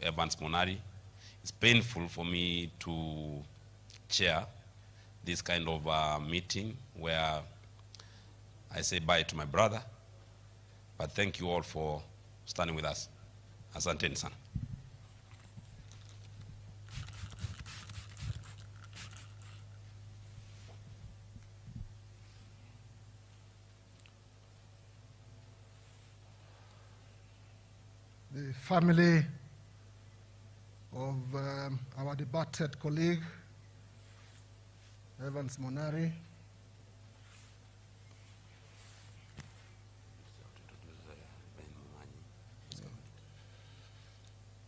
Evans Monari. It's painful for me to chair this kind of meeting where I say bye to my brother, but thank you all for standing with us. Asanteni sana. The family of our departed colleague, Evans Monari,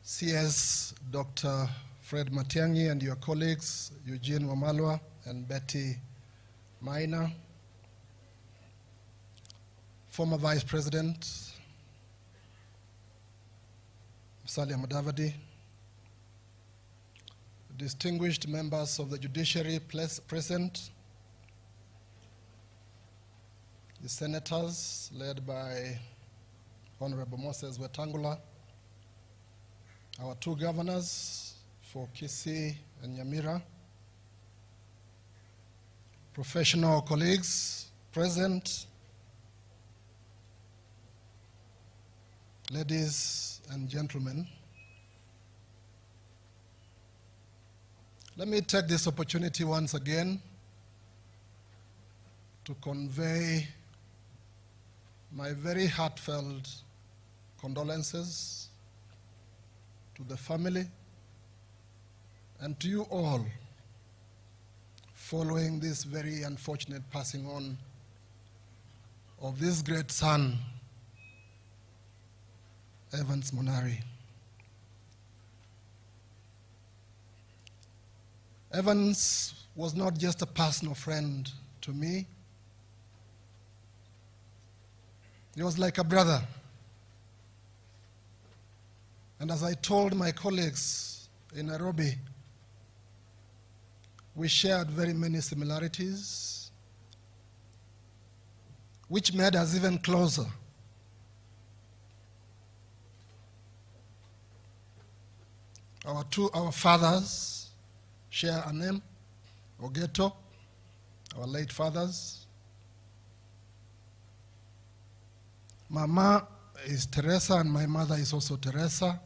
CS Dr. Fred Matiang'i and your colleagues, Eugene Wamalwa and Betty Maina, former Vice President, Musalia Mudavadi, distinguished members of the judiciary present, the senators led by Honorable Moses Wetangula, our two governors for Kisii and Nyamira, professional colleagues present, ladies and gentlemen. Let me take this opportunity once again to convey my very heartfelt condolences to the family and to you all following this very unfortunate passing on of this great son, Evans Monari. Evans was not just a personal friend to me. He was like a brother. And as I told my colleagues in Nairobi, we shared very many similarities, which made us even closer. Our fathers share a name, Ogeto, our late fathers. Mama is Teresa and my mother is also Teresa.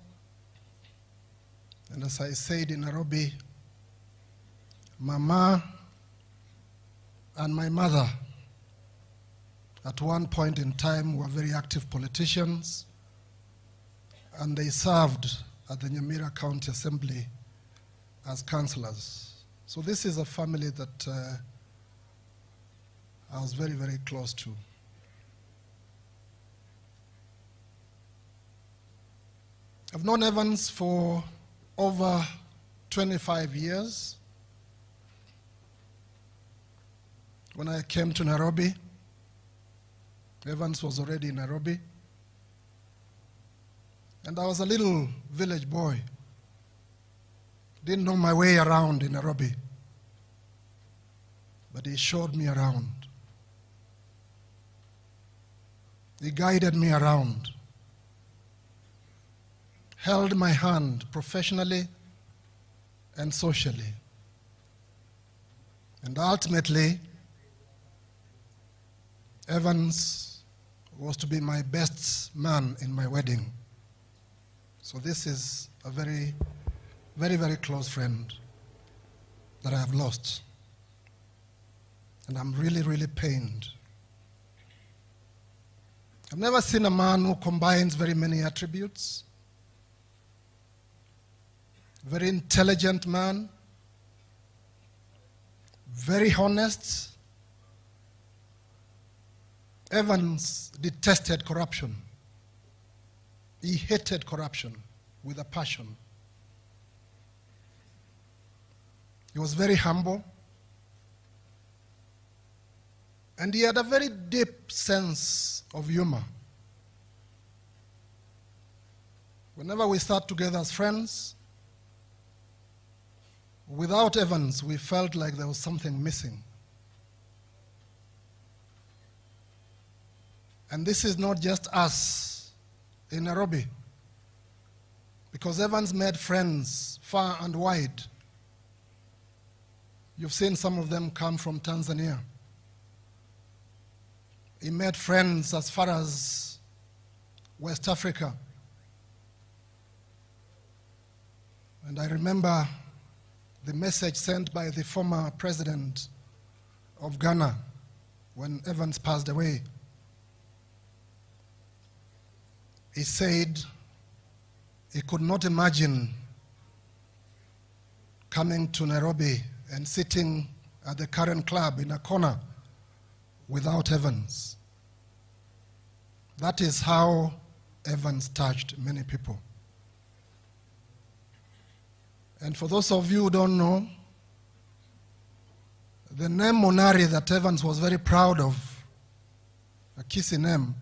And as I said in Nairobi, Mama and my mother at one point in time were very active politicians, and they served at the Nyamira County Assembly as councillors. So this is a family that I was very, very close to. I've known Evans for over 25 years. When I came to Nairobi, Evans was already in Nairobi. And I was a little village boy. Didn't know my way around in Nairobi. But he showed me around. He guided me around. Held my hand professionally and socially. And ultimately, Evans was to be my best man in my wedding. So this is a very, very, very close friend that I have lost. And I'm really, really pained. I've never seen a man who combines very many attributes. Very intelligent man, very honest. Evans detested corruption. He hated corruption with a passion. He was very humble. And he had a very deep sense of humor. Whenever we sat together as friends, without Evans, we felt like there was something missing. And this is not just us in Nairobi. because Evans made friends far and wide. You've seen some of them come from Tanzania. He made friends as far as West Africa. And I remember the message sent by the former president of Ghana when Evans passed away. He said he could not imagine coming to Nairobi and sitting at the current club in a corner without Evans. That is how Evans touched many people. And for those of you who don't know, the name Monari that Evans was very proud of, a Kisi name,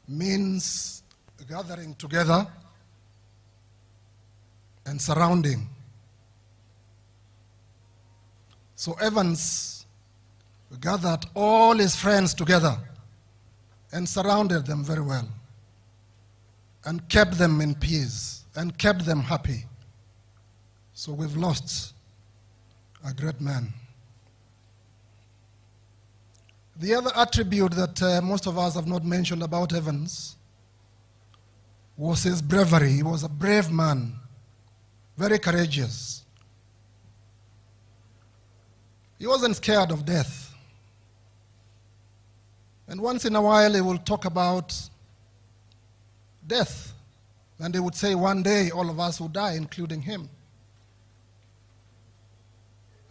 means gathering together and surrounding. So Evans gathered all his friends together and surrounded them very well and kept them in peace and kept them happy. So we've lost a great man. The other attribute that most of us have not mentioned about Evans was his bravery. He was a brave man, very courageous. He wasn't scared of death. And once in a while he will talk about death. And he would say one day all of us will die, including him.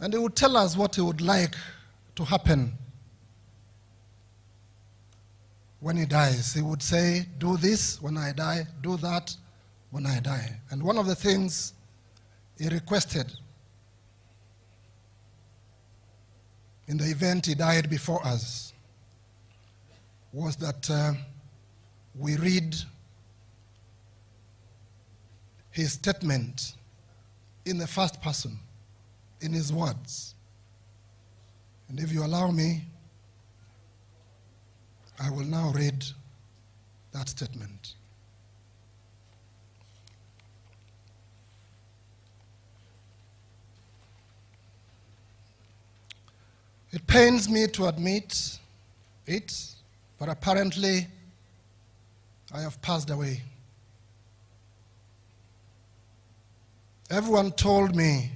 And he would tell us what he would like to happen when he dies. He would say, do this when I die, do that when I die. And one of the things he requested in the event he died before us was that we read his statement in the first person, in his words. And if you allow me, I will now read that statement. It pains me to admit it, but apparently I have passed away. Everyone told me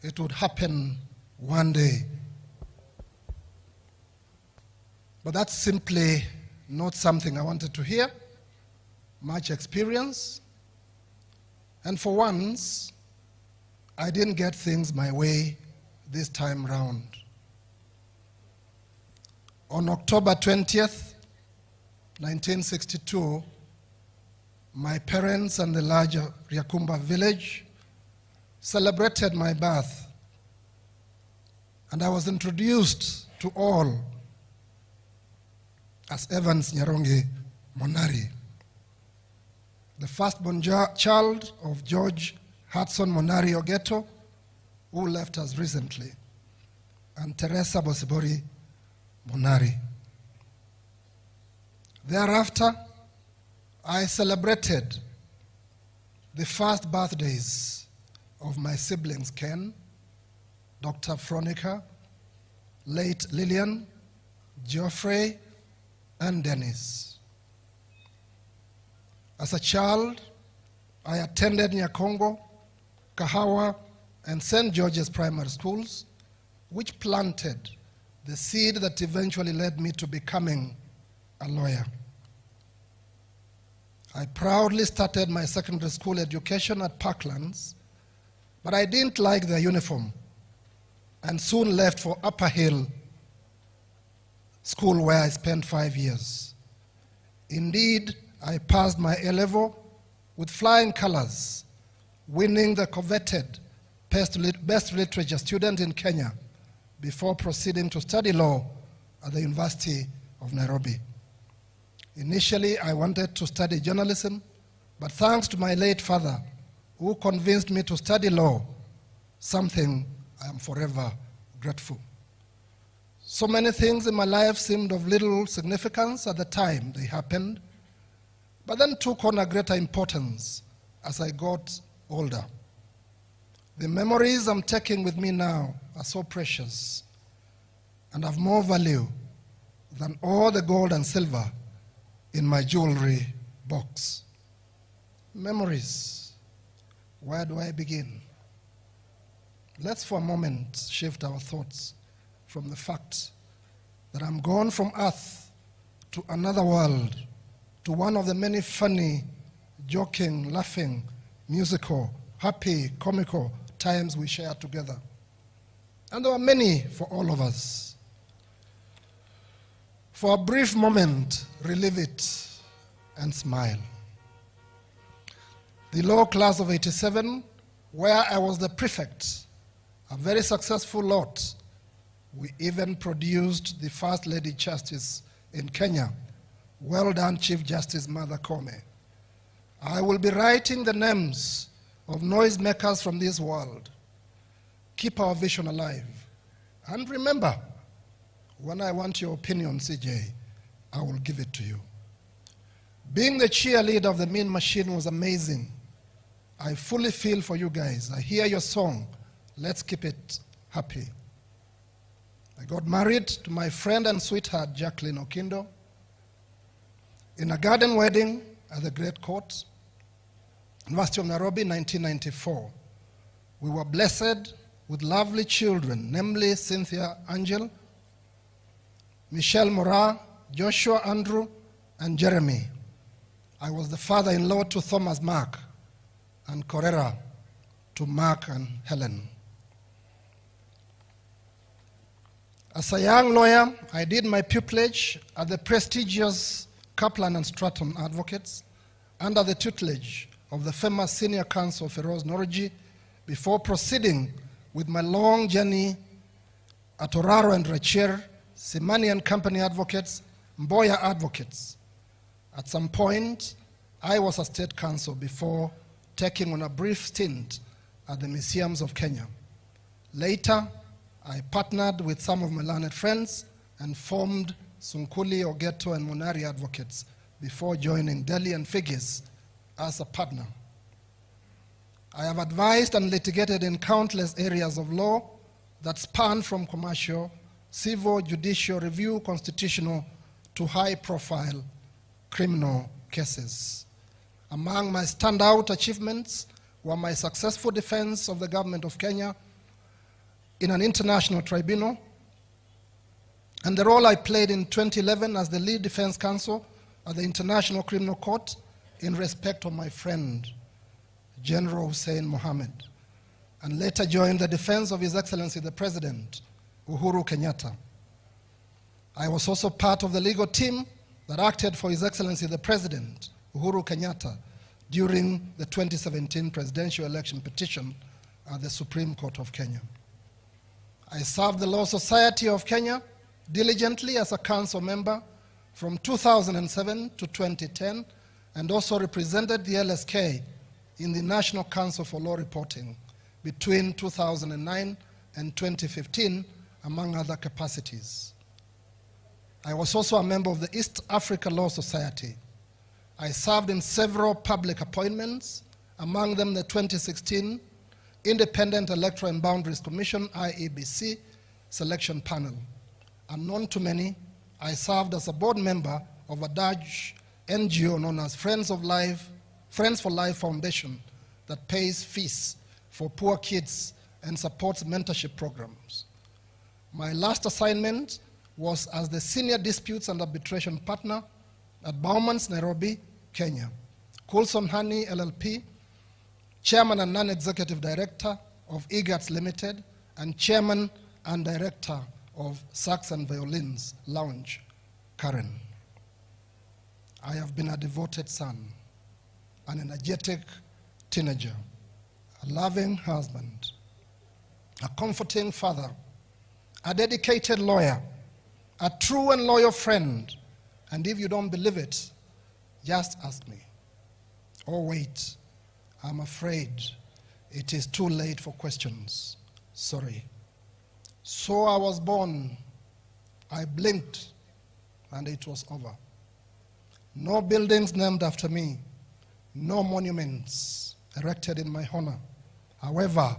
it would happen one day. But that's simply not something I wanted to hear. Much experience. And for once, I didn't get things my way this time round. On October 20th, 1962, my parents and the larger Ryakumba village celebrated my birth. And I was introduced to all as Evans Nyarongi Monari, the firstborn child of George Hudson Monari Ogeto, who left us recently, and Teresa Bosibori Monari. Thereafter, I celebrated the first birthdays of my siblings Ken, Dr. Fronica, late Lillian, Geoffrey, and Dennis. As a child, I attended Nyakongo, Kahawa, and St. George's primary schools, which planted the seed that eventually led me to becoming a lawyer. I proudly started my secondary school education at Parklands, but I didn't like their uniform and soon left for Upper Hill School, where I spent 5 years. Indeed, I passed my A-level with flying colors, winning the coveted Best Literature Student in Kenya before proceeding to study law at the University of Nairobi. Initially, I wanted to study journalism, but thanks to my late father, who convinced me to study law, something I am forever grateful. So many things in my life seemed of little significance at the time they happened, but then took on a greater importance as I got older. The memories I'm taking with me now are so precious and have more value than all the gold and silver in my jewelry box. Memories. Where do I begin? Let's for a moment shift our thoughts from the fact that I'm gone from earth to another world, to one of the many funny, joking, laughing, musical, happy, comical times we share together. And there were many for all of us. For a brief moment, relive it and smile. The law class of '87, where I was the prefect, a very successful lot. We even produced the First Lady Justice in Kenya. Well done, Chief Justice Martha Koome. I will be writing the names of noisemakers from this world. Keep our vision alive. And remember, when I want your opinion, CJ, I will give it to you. Being the cheerleader of the Mean Machine was amazing. I fully feel for you guys. I hear your song. Let's keep it happy. I got married to my friend and sweetheart, Jacqueline Okindo, in a garden wedding at the Great Court, University of Nairobi, 1994. We were blessed with lovely children, namely Cynthia Angel, Michelle Mora, Joshua Andrew, and Jeremy. I was the father-in-law to Thomas Mark, and Correra to Mark and Helen. As a young lawyer, I did my pupillage at the prestigious Kaplan and Stratton Advocates under the tutelage of the famous senior counsel Feroz Norji before proceeding with my long journey at Oraro and Rachir, Simani and Company Advocates, Mboya Advocates. At some point, I was a state counsel before taking on a brief stint at the museums of Kenya. Later, I partnered with some of my learned friends and formed Sunkuli, Ogeto, and Monari Advocates before joining Delhi and Figis as a partner. I have advised and litigated in countless areas of law that span from commercial, civil, judicial, review, constitutional, to high-profile criminal cases. Among my standout achievements were my successful defense of the government of Kenya in an international tribunal, and the role I played in 2011 as the lead defense counsel at the International Criminal Court in respect of my friend, General Hussein Mohammed, and later joined the defense of His Excellency the President, Uhuru Kenyatta. I was also part of the legal team that acted for His Excellency the President, Uhuru Kenyatta, during the 2017 presidential election petition at the Supreme Court of Kenya. I served the Law Society of Kenya diligently as a council member from 2007 to 2010, and also represented the LSK in the National Council for Law Reporting between 2009 and 2015, among other capacities. I was also a member of the East Africa Law Society. I served in several public appointments, among them the 2016 Independent Electoral and Boundaries Commission, IEBC, selection panel. Unknown to many, I served as a board member of a Dutch NGO known as Friends for Life Foundation that pays fees for poor kids and supports mentorship programs. My last assignment was as the Senior Disputes and Arbitration Partner at Bowman's, Nairobi, Kenya. Coulson Honey, LLP, Chairman and Non-Executive Director of EGATS Limited, and Chairman and Director of Sax and Violins Lounge, Karen. I have been a devoted son, an energetic teenager, a loving husband, a comforting father, a dedicated lawyer, a true and loyal friend, and if you don't believe it, just ask me. Oh, wait, I'm afraid it is too late for questions. Sorry. So I was born, I blinked, and it was over. No buildings named after me. No monuments erected in my honor. However,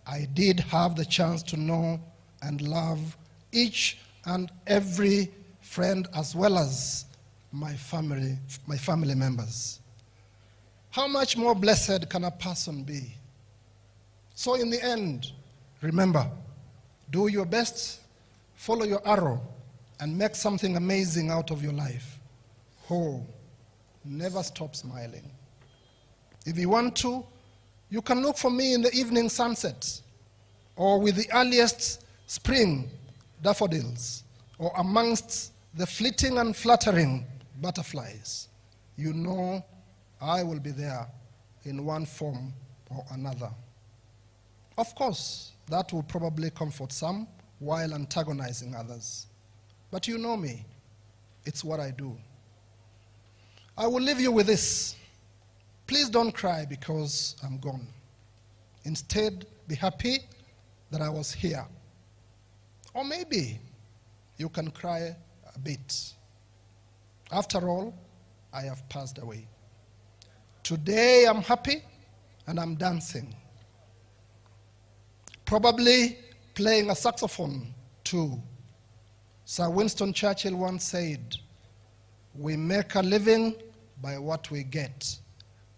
I did have the chance to know and love each and every friend as well as my family members. How much more blessed can a person be? So in the end, remember, do your best, follow your arrow, and make something amazing out of your life. Oh, never stop smiling. If you want to, you can look for me in the evening sunset, or with the earliest spring daffodils, or amongst the fleeting and fluttering butterflies. You know I will be there in one form or another. Of course, that will probably comfort some while antagonizing others. But you know me, it's what I do. I will leave you with this. Please don't cry because I'm gone. Instead, be happy that I was here. Or maybe you can cry a bit. After all, I have passed away. Today I'm happy and I'm dancing. Probably playing a saxophone too. Sir Winston Churchill once said, "We make a living by what we get.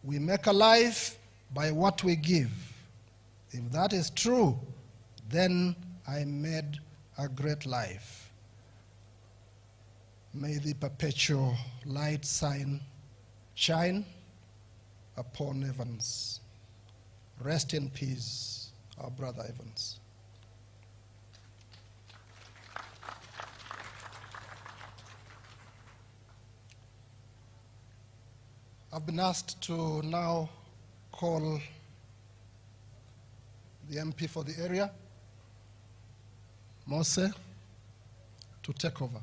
We make a life by what we give." If that is true, then I made a great life. May the perpetual light shine upon Evans. Rest in peace, our brother Evans. I've been asked to now call the MP for the area, Mose, to take over.